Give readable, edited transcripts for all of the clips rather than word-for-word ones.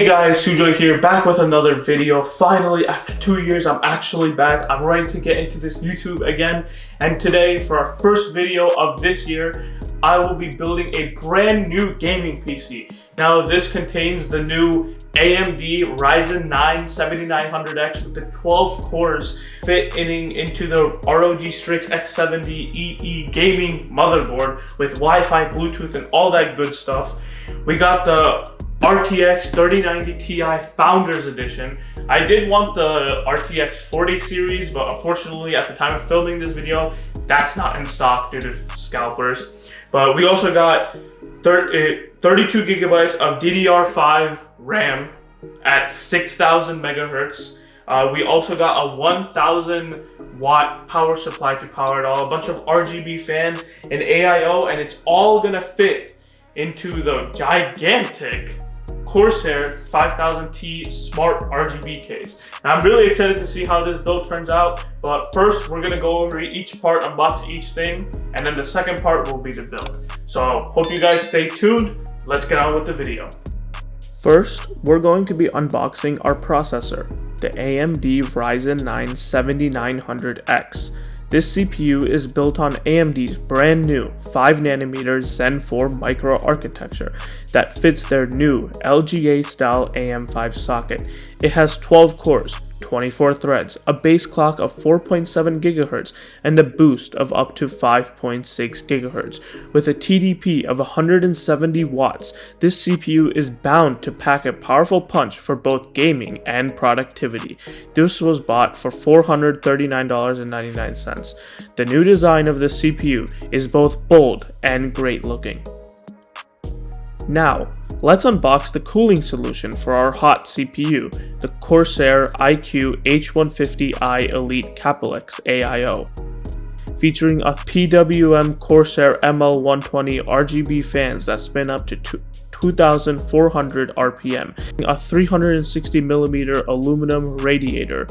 Hey guys, Sujoy here, back with another video. Finally, after 2 years, I'm actually back. I'm ready to get into this YouTube again. And today, for our first video of this year, I will be building a brand new gaming PC. Now, this contains the new AMD Ryzen 9 7900X with the 12 cores fitting into the ROG Strix X70EE gaming motherboard with Wi-Fi, Bluetooth, and all that good stuff. We got the RTX 3090 Ti Founders Edition. I did want the RTX 40 series, but unfortunately at the time of filming this video, that's not in stock due to scalpers. But we also got 32 gigabytes of DDR5 RAM at 6000 megahertz. We also got a 1000 watt power supply to power it all, a bunch of RGB fans, and AIO, and it's all gonna fit into the gigantic Corsair 5000T Smart RGB case. Now, I'm really excited to see how this build turns out, but first we're gonna go over each part, unbox each thing, and then the second part will be the build. So hope you guys stay tuned. Let's get on with the video. First, we're going to be unboxing our processor, the AMD Ryzen 9 7900X. This CPU is built on AMD's brand new 5nm Zen 4 microarchitecture that fits their new LGA style AM5 socket. It has 12 cores, 24 threads, a base clock of 4.7 GHz, and a boost of up to 5.6 GHz. With a TDP of 170 watts, this CPU is bound to pack a powerful punch for both gaming and productivity. This was bought for $439.99. The new design of the CPU is both bold and great looking. Now, let's unbox the cooling solution for our hot CPU, the Corsair iCUE H150i Elite Capex AIO. Featuring a PWM Corsair ML120 RGB fans that spin up to 2400 RPM, a 360mm aluminum radiator,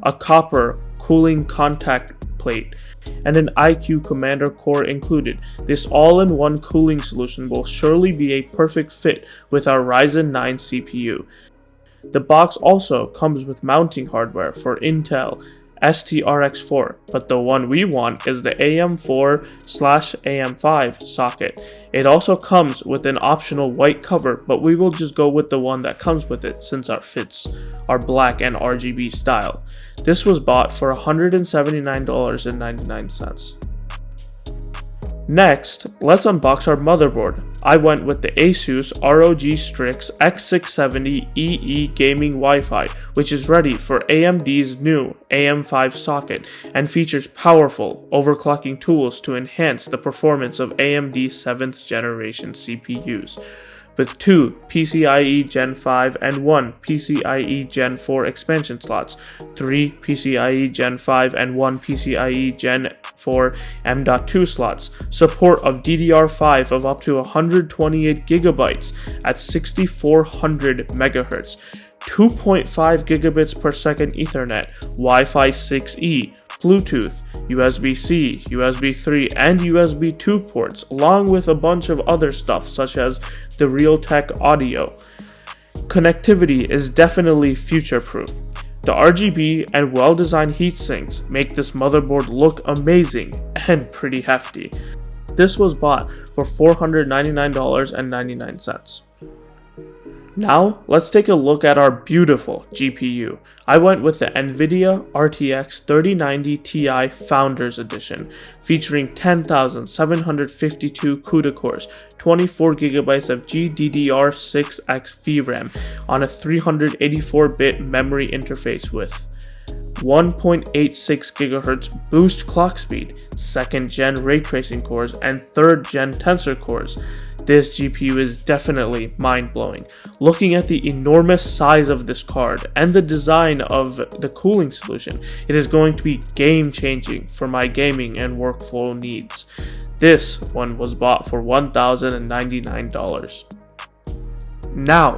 a copper cooling contact plate, and an iCUE Commander core included. This all-in-one cooling solution will surely be a perfect fit with our Ryzen 9 CPU. The box also comes with mounting hardware for Intel STRX4, but the one we want is the AM4/AM5 socket. It also comes with an optional white cover, but we will just go with the one that comes with it since our fits are black and RGB style. This was bought for $179.99. Next, let's unbox our motherboard. I went with the Asus ROG Strix X670EE Gaming Wi-Fi, which is ready for AMD's new AM5 socket and features powerful overclocking tools to enhance the performance of AMD 7th generation CPUs. With 2 PCIe Gen 5 and 1 PCIe Gen 4 expansion slots, 3 PCIe Gen 5 and 1 PCIe Gen 4 M.2 slots, support of DDR5 of up to 128 GB at 6400 MHz, 2.5 gigabits per second Ethernet, Wi-Fi 6E, Bluetooth, USB-C, USB 3, and USB 2 ports, along with a bunch of other stuff such as the Realtek audio. Connectivity is definitely future-proof. The RGB and well-designed heatsinks make this motherboard look amazing and pretty hefty. This was bought for $499.99. Now, let's take a look at our beautiful GPU. I went with the Nvidia RTX 3090 Ti Founders Edition, featuring 10,752 CUDA cores, 24 GB of GDDR6X VRAM on a 384-bit memory interface with 1.86 GHz boost clock speed, 2nd gen ray tracing cores, and 3rd gen tensor cores. This GPU is definitely mind-blowing. Looking at the enormous size of this card and the design of the cooling solution, it is going to be game-changing for my gaming and workflow needs. This one was bought for $1,099. Now,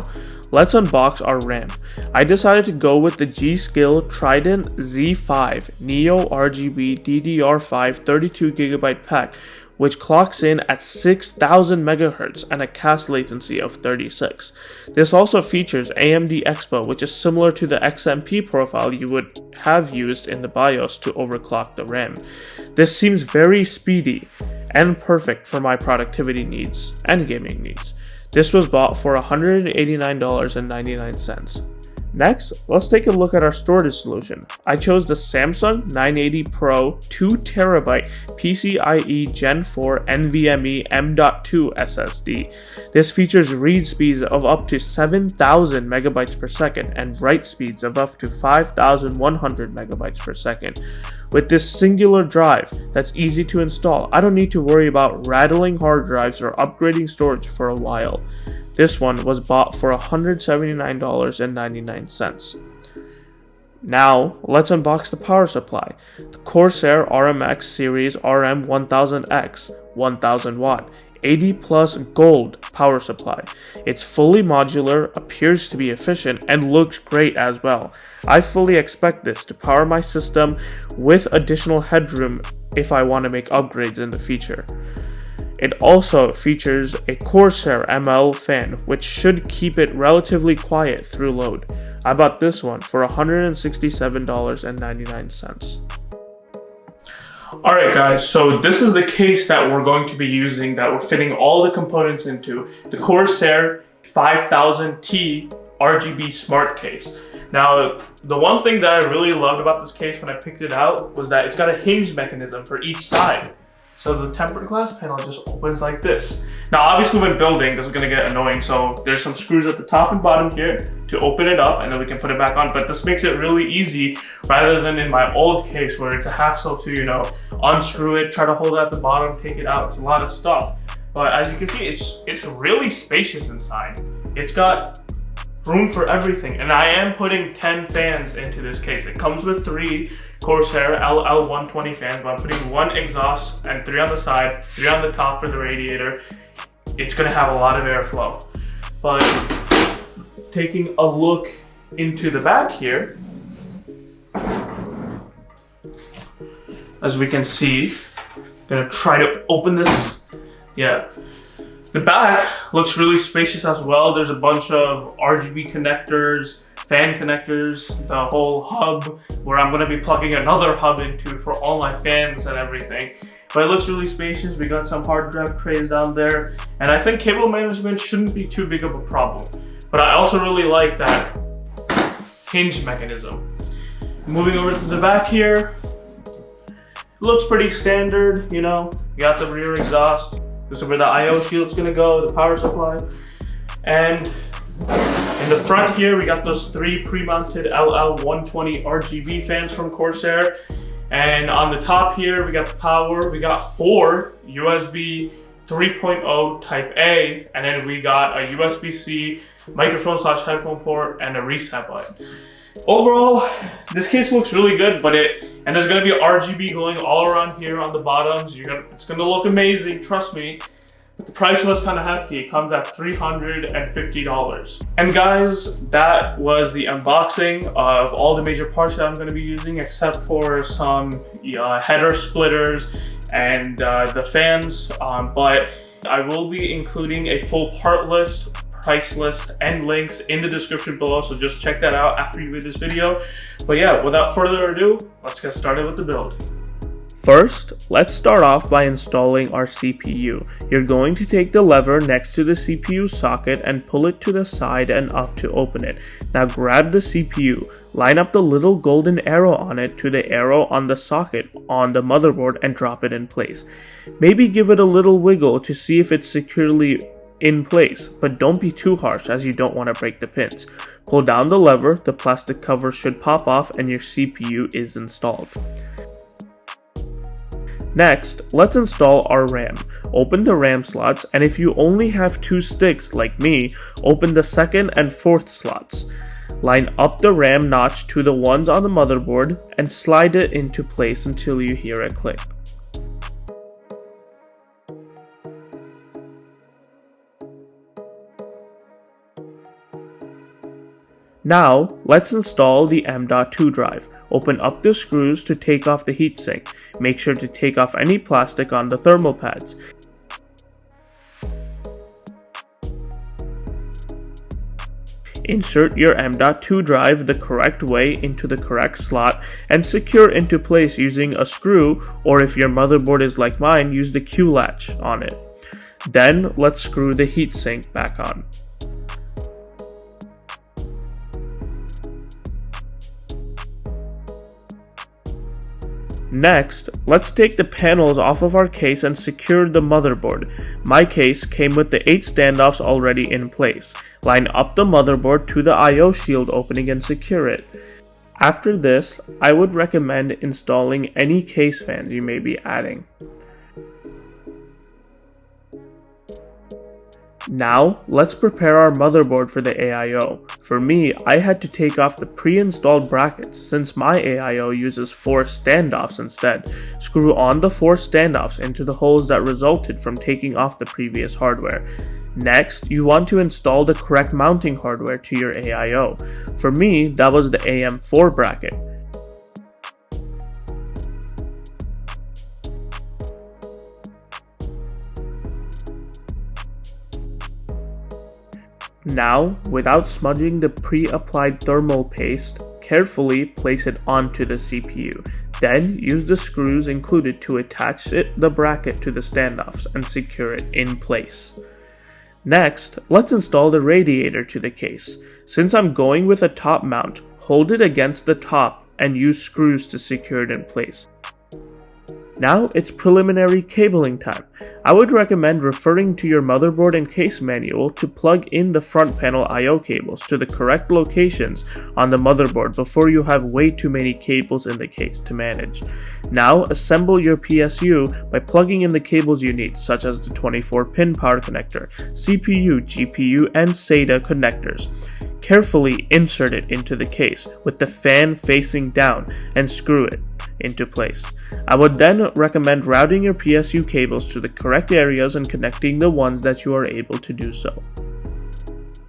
let's unbox our RAM. I decided to go with the G.Skill Trident Z5 Neo RGB DDR5 32GB pack which clocks in at 6000 MHz and a cast latency of 36. This also features AMD Expo, which is similar to the XMP profile you would have used in the BIOS to overclock the RAM. This seems very speedy and perfect for my productivity needs and gaming needs. This was bought for $189.99. Next, let's take a look at our storage solution. I chose the Samsung 980 Pro 2TB PCIe Gen 4 NVMe M.2 SSD. This features read speeds of up to 7,000 megabytes per second and write speeds of up to 5,100 megabytes per second. With this singular drive that's easy to install, I don't need to worry about rattling hard drives or upgrading storage for a while. This one was bought for $179.99. Now, let's unbox the power supply. The Corsair RMX Series RM1000X 1000 watt 80 plus gold power supply. It's fully modular, appears to be efficient, and looks great as well. I fully expect this to power my system with additional headroom if I want to make upgrades in the future. It also features a Corsair ML fan, which should keep it relatively quiet through load. I bought this one for $167.99. Alright guys, so this is the case that we're going to be using, that we're fitting all the components into, the Corsair 5000T RGB smart case. Now, the one thing that I really loved about this case when I picked it out was that it's got a hinge mechanism for each side. So the tempered glass panel just opens like this. Now obviously when building, this is going to get annoying, so there's some screws at the top and bottom here to open it up, and then we can put it back on. But this makes it really easy rather than in my old case where it's a hassle to, unscrew it, try to hold it at the bottom, take it out. It's a lot of stuff. But as you can see, it's really spacious inside. It's got room for everything, and I am putting 10 fans into this case. It comes with 3 Corsair LL120 fans, but I'm putting 1 exhaust and 3 on the side, 3 on the top for the radiator. It's gonna have a lot of airflow. But taking a look into the back here, as we can see, I'm gonna try to open this. Yeah. The back looks really spacious as well. There's a bunch of RGB connectors, fan connectors, the whole hub where I'm going to be plugging another hub into for all my fans and everything. But it looks really spacious. We got some hard drive trays down there, and I think cable management shouldn't be too big of a problem. But I also really like that hinge mechanism. Moving over to the back here, looks pretty standard, You got the rear exhaust. This is where the I/O shield's gonna go, the power supply. And in the front here, we got those 3 pre-mounted LL120 RGB fans from Corsair. And on the top here, we got the power. We got 4 USB 3.0 Type A, and then we got a USB-C microphone/headphone port and a reset button. Overall, this case looks really good, and there's gonna be RGB going all around here on the bottoms. It's gonna look amazing, trust me. But the price was kind of hefty. It comes at $350. And guys, that was the unboxing of all the major parts that I'm gonna be using, except for some header splitters and the fans. But I will be including a full part list, price list, and links in the description below, so just check that out after you view this video. But yeah, without further ado, let's get started with the build. First, let's start off by installing our CPU. You're going to take the lever next to the CPU socket and pull it to the side and up to open it. Now grab the CPU, line up the little golden arrow on it to the arrow on the socket on the motherboard and drop it in place. Maybe give it a little wiggle to see if it's securely in place, but don't be too harsh as you don't want to break the pins. Pull down the lever, the plastic cover should pop off and your CPU is installed. Next, let's install our RAM. Open the RAM slots, and if you only have 2 sticks like me, open the 2nd and 4th slots. Line up the RAM notch to the ones on the motherboard and slide it into place until you hear a click. Now, let's install the M.2 drive. Open up the screws to take off the heatsink. Make sure to take off any plastic on the thermal pads. Insert your M.2 drive the correct way into the correct slot and secure into place using a screw, or if your motherboard is like mine, use the Q latch on it. Then let's screw the heatsink back on. Next, let's take the panels off of our case and secure the motherboard. My case came with the 8 standoffs already in place. Line up the motherboard to the I/O shield opening and secure it. After this, I would recommend installing any case fans you may be adding. Now, let's prepare our motherboard for the AIO. For me, I had to take off the pre-installed brackets since my AIO uses 4 standoffs instead. Screw on the 4 standoffs into the holes that resulted from taking off the previous hardware. Next, you want to install the correct mounting hardware to your AIO. For me, that was the AM4 bracket. Now, without smudging the pre-applied thermal paste, carefully place it onto the CPU. Then, use the screws included to attach the bracket to the standoffs and secure it in place. Next, let's install the radiator to the case. Since I'm going with a top mount, hold it against the top and use screws to secure it in place. Now it's preliminary cabling time. I would recommend referring to your motherboard and case manual to plug in the front panel I/O cables to the correct locations on the motherboard before you have way too many cables in the case to manage. Now assemble your PSU by plugging in the cables you need, such as the 24-pin power connector, CPU, GPU, and SATA connectors. Carefully insert it into the case with the fan facing down and screw it into place. I would then recommend routing your PSU cables to the correct areas and connecting the ones that you are able to do so.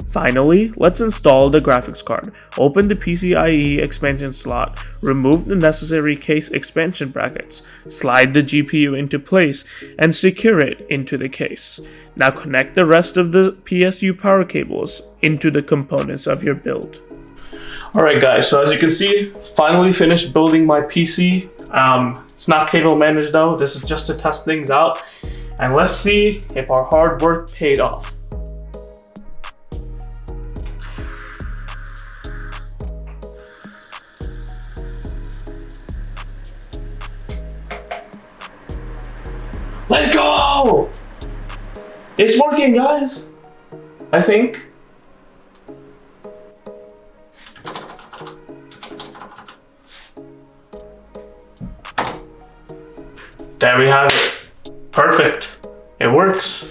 Finally, let's install the graphics card. Open the PCIe expansion slot, remove the necessary case expansion brackets, slide the GPU into place, and secure it into the case. Now connect the rest of the PSU power cables into the components of your build. Alright guys, so as you can see, finally finished building my PC. It's not cable managed though, this is just to test things out. And let's see if our hard work paid off. Let's go! It's working, guys! I think. There we have it. Perfect. It works.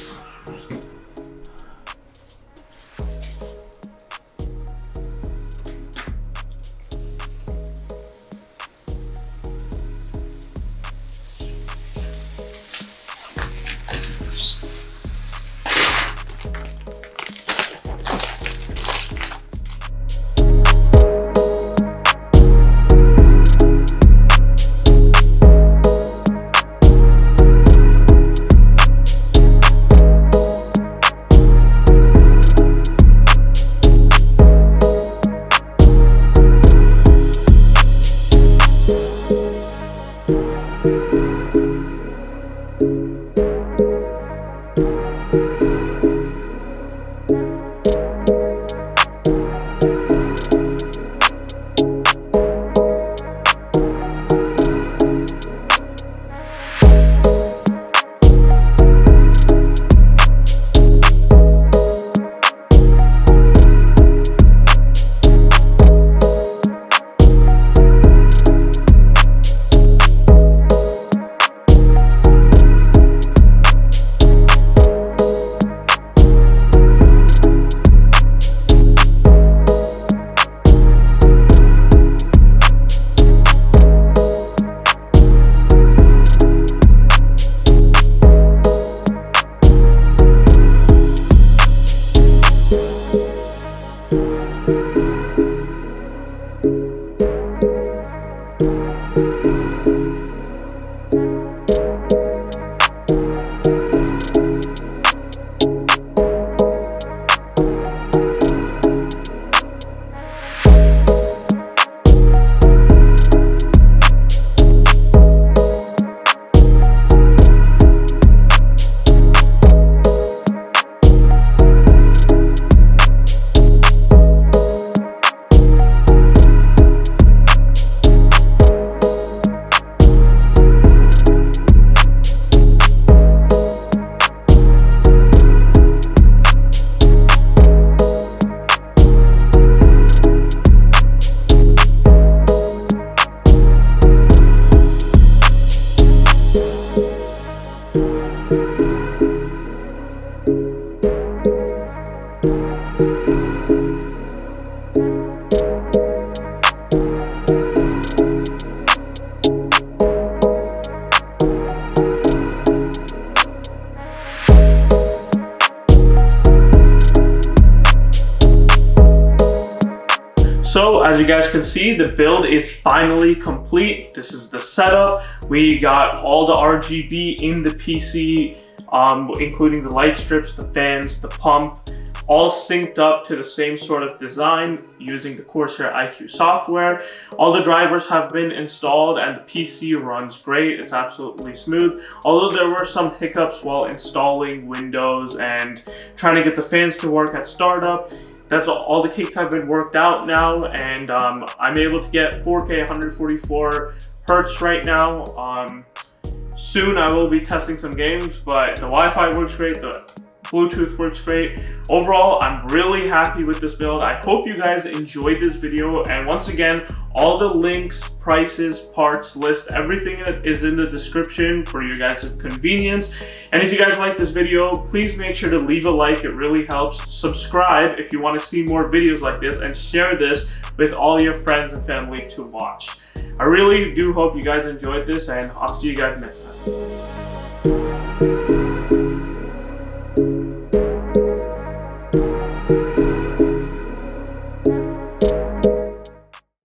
So as you guys can see, the build is finally complete. This is the setup. We got all the RGB in the PC, including the light strips, the fans, the pump, all synced up to the same sort of design using the Corsair iQ software. All the drivers have been installed and the PC runs great. It's absolutely smooth. Although there were some hiccups while installing Windows and trying to get the fans to work at startup. That's all the kinks have been worked out now, and I'm able to get 4K 144 Hertz right now. Soon I will be testing some games, but the Wi-Fi works great, the Bluetooth works great. Overall, I'm really happy with this build. I hope you guys enjoyed this video, and once again, all the links, prices, parts, list, everything is in the description for your guys' convenience. And if you guys like this video, please make sure to leave a like. It really helps. Subscribe if you want to see more videos like this, and share this with all your friends and family to watch. I really do hope you guys enjoyed this, and I'll see you guys next time.